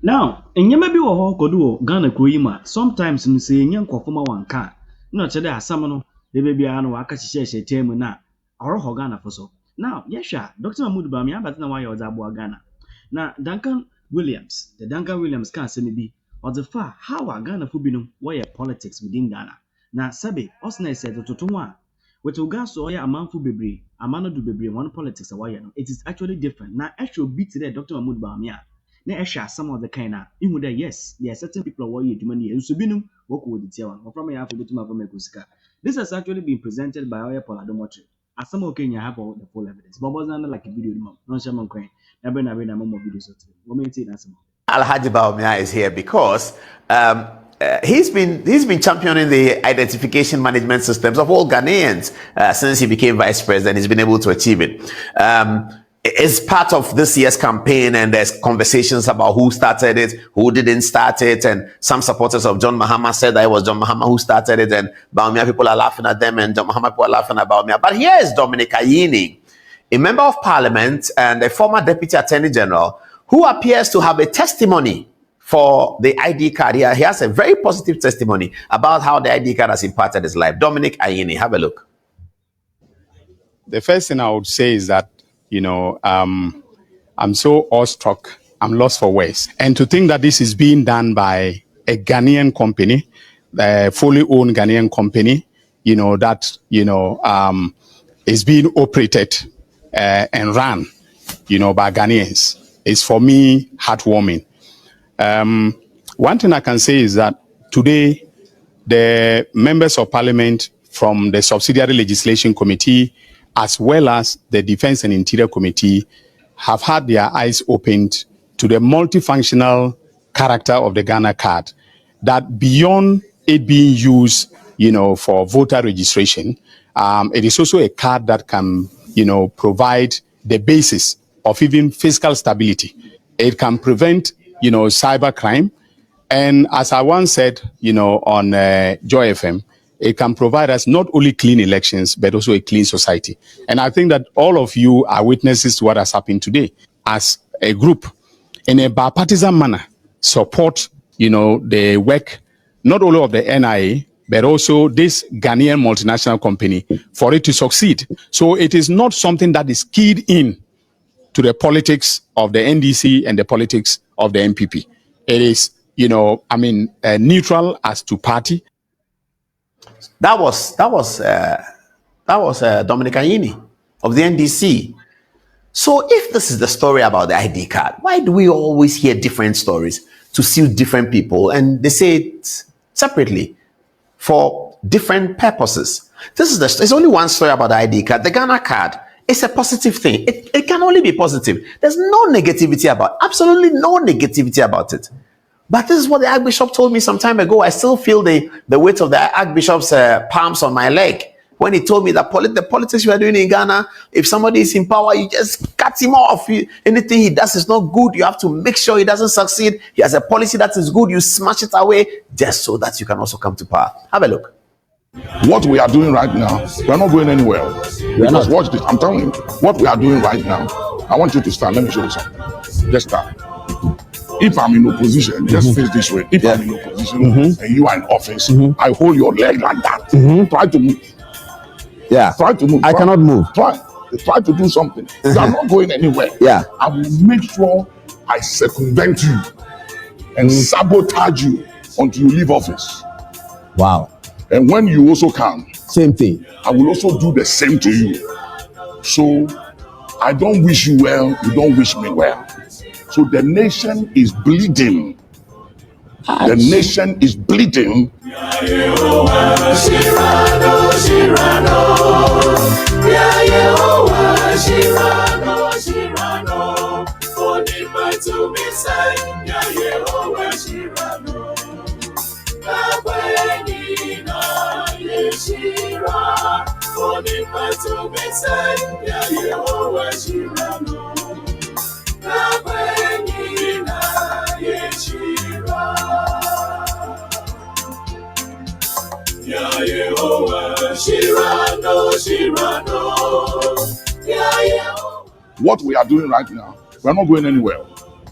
Now, enyema bi wo ho kodu wo Ghana kroyima sometimes no say enye nkofoma wanka na chede asam no ebe bia no waka hihye temu na oroho Ghana foso. Now, yesha Dr. Mahmoud Bawumia abata na why odabo Ghana. Na Duncan Williams, the Duncan Williams can say maybe or the far how are Ghana fo binom why politics within Ghana. Na sabe osna said to one with regards to oya amanfo bebre amano do bebre one politics why no it is actually different. Na actual beat there Dr. Mahmoud Bawumia na ɛhwɛ some of the kind na ihu that yes there are certain people who are adwuma and so binum work with the tier one from ya for betuma from ekosika. This has actually been presented by Adom Otchere as some Kenya have all the full evidence but wasn't like a video no share man coin na be more videos what may say that some Alhaji Bawumia is here because he's been championing the identification management systems of all Ghanaians since he became vice president. He's been able to achieve it. It's part of this year's campaign, and there's conversations about who started it, who didn't start it, and some supporters of John Mahama said that it was John Mahama who started it, and Bawumia people are laughing at them, and John Mahama people are laughing at Bawumia. But here is Dominic Ayini, a member of parliament and a former deputy attorney general, who appears to have a testimony for the ID card. He has a very positive testimony about how the ID card has impacted his life. Dominic Ayini, have a look. The first thing I would say is that I'm so awestruck. I'm lost for words. And to think that this is being done by a Ghanaian company, a fully owned Ghanaian company, that is being operated and run, by Ghanaians, is for me heartwarming. One thing I can say is that today, the members of parliament from the subsidiary legislation committee, as well as the Defense and Interior Committee, have had their eyes opened to the multifunctional character of the Ghana card, that beyond it being used, for voter registration, it is also a card that can, provide the basis of even fiscal stability. It can prevent, cyber crime. And as I once said, on Joy FM, it can provide us not only clean elections, but also a clean society. And I think that all of you are witnesses to what has happened today. As a group, in a bipartisan manner, support, the work, not only of the NIA, but also this Ghanaian multinational company for it to succeed. So it is not something that is keyed in to the politics of the NDC and the politics of the MPP. It is, neutral as to party. That was Dominic Ayini of the NDC. So if this is the story about the ID card, why do we always hear different stories to suit different people, and they say it separately for different purposes? There's only one story about the ID card. The Ghana card is a positive thing. It can only be positive. There's no negativity absolutely no negativity about it. But this is what the Archbishop told me some time ago. I still feel the weight of the Archbishop's palms on my leg when he told me that the politics you are doing in Ghana, if somebody is in power, you just cut him off. Anything he does is not good. You have to make sure he doesn't succeed. He has a policy that is good. You smash it away just so that you can also come to power. Have a look. What we are doing right now, we are not going anywhere. Because watch this. I'm telling you, what we are doing right now, I want you to stand. Let me show you something. Just stand. If I'm in opposition, just face this way. If I'm in opposition and you are in office, I hold your leg like that. Try to move. Yeah. Try to move. I cannot move. Try to do something. You are not going anywhere. Yeah. I will make sure I circumvent you and sabotage you until you leave office. Wow. And when you also come, same thing. I will also do the same to you. So I don't wish you well, you don't wish me well. So the nation is bleeding. The nation is bleeding. What we are doing right now, we are not going anywhere.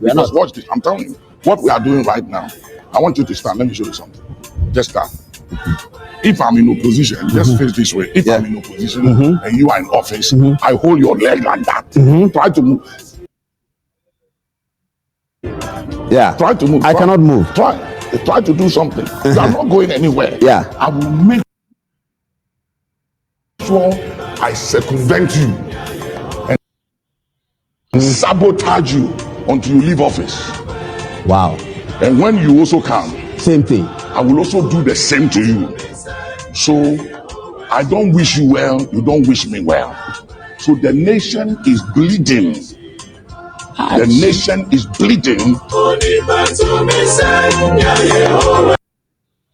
Because watch this, I'm telling you, What we are doing right now, I want you to stand. Let me show you something. Just stand. If I'm in opposition, just face this way. If I'm in opposition and you are in office, I hold your leg like that. Try to move. Yeah. Try to move. I cannot move. Try to do something. You are not going anywhere. Yeah. I will make sure I circumvent you and sabotage you until you leave office. Wow. And when you also come, Same thing. I will also do the same to you. So I don't wish you well, you don't wish me well. So the nation is bleeding. The nation is bleeding.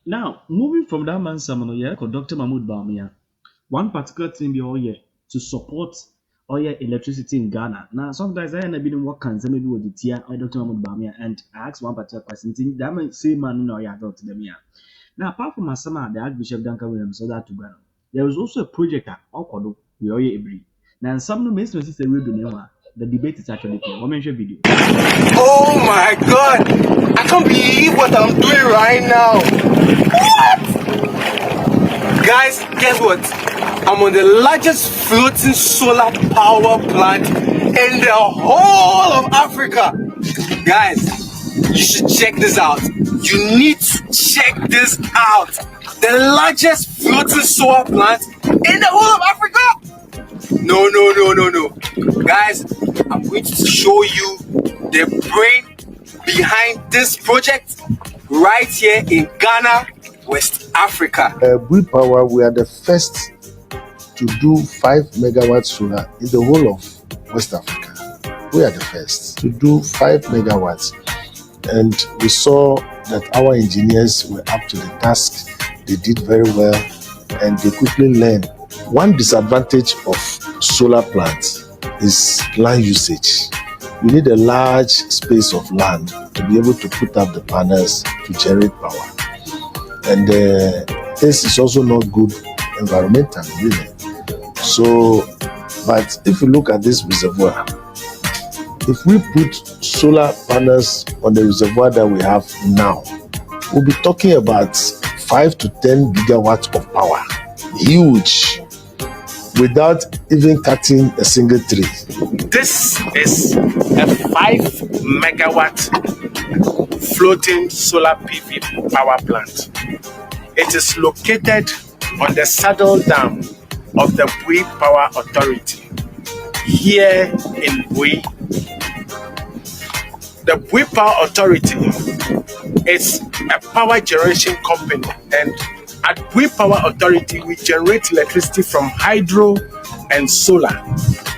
Now, moving from that man, Dr. Mahmoud Bawumia, one particular thing we all here to support oil electricity in Ghana. Now, sometimes I end up what can maybe with the tier or Dr. Mahmoud Bawumia, and I asked one particular question. That man say man no ya to them here. Now, apart from Asama, the Archbishop Duncan Williams, so that to Ghana, there was also a project at Okodo we all every. Now, some no makes no sense the debate is actually clear. One mention video. Oh my God! I can't believe what I'm doing right now. What? Guys, guess what? I'm on the largest floating solar power plant in the whole of Africa. Guys, you should check this out. You need to check this out. The largest floating solar plant in the whole of Africa. No. Guys, I'm going to show you the brain behind this project right here in Ghana, West Africa. We Power, we are the first to do 5 megawatt solar in the whole of West Africa. We are the first to do 5 megawatts. And we saw that our engineers were up to the task. They did very well and they quickly learned. One disadvantage of solar plants is land usage. You need a large space of land to be able to put up the panels to generate power. And this is also not good environmentally, really. So, but if you look at this reservoir, if we put solar panels on the reservoir that we have now, we'll be talking about 5 to 10 gigawatts of power. Huge. Without even cutting a single tree. This is a 5 megawatt floating solar PV power plant. It is located on the Saddle Dam of the Bui Power Authority here in Bui. The Bui Power Authority is a power generation company, and at Bui Power Authority, we generate electricity from hydro and solar.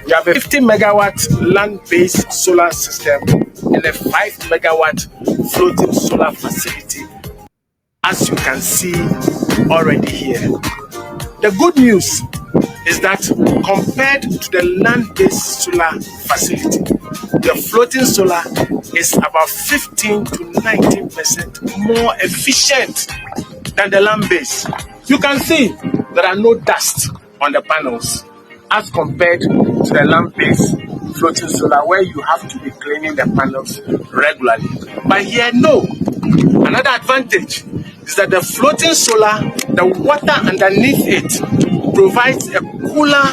We have a 50 megawatt land-based solar system and a 5 megawatt floating solar facility, as you can see already here. The good news is that compared to the land-based solar facility, the floating solar is about 15 to 19% more efficient than the land base. You can see there are no dust on the panels as compared to the land based floating solar where you have to be cleaning the panels regularly. But here, no. Another advantage is that the floating solar, the water underneath it provides a cooler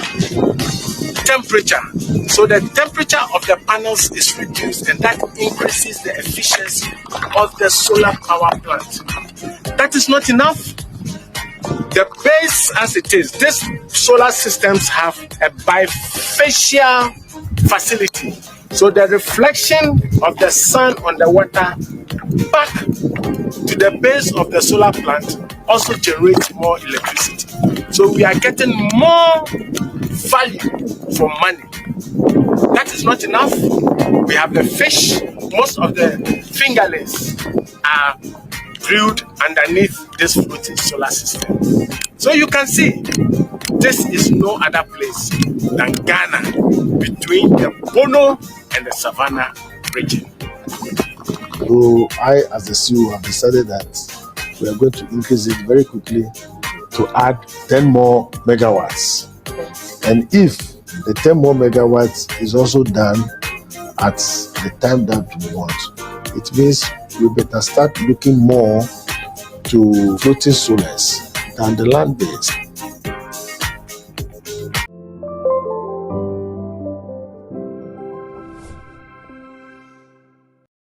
temperature. So the temperature of the panels is reduced, and that increases the efficiency of the solar power plant. That is not enough. The base as it is, these solar systems have a bifacial facility. So the reflection of the sun on the water back to the base of the solar plant also generates more electricity. So we are getting more value for money. That is not enough. We have the fish. Most of the fingerlings are drilled underneath this floating solar system. So you can see, this is no other place than Ghana, between the Bono and the Savannah region. So I, as the CEO, have decided that we are going to increase it very quickly to add 10 more megawatts. And if the 10 more megawatts is also done at the time that we want, it means we better start looking more to floating solars than the land-based.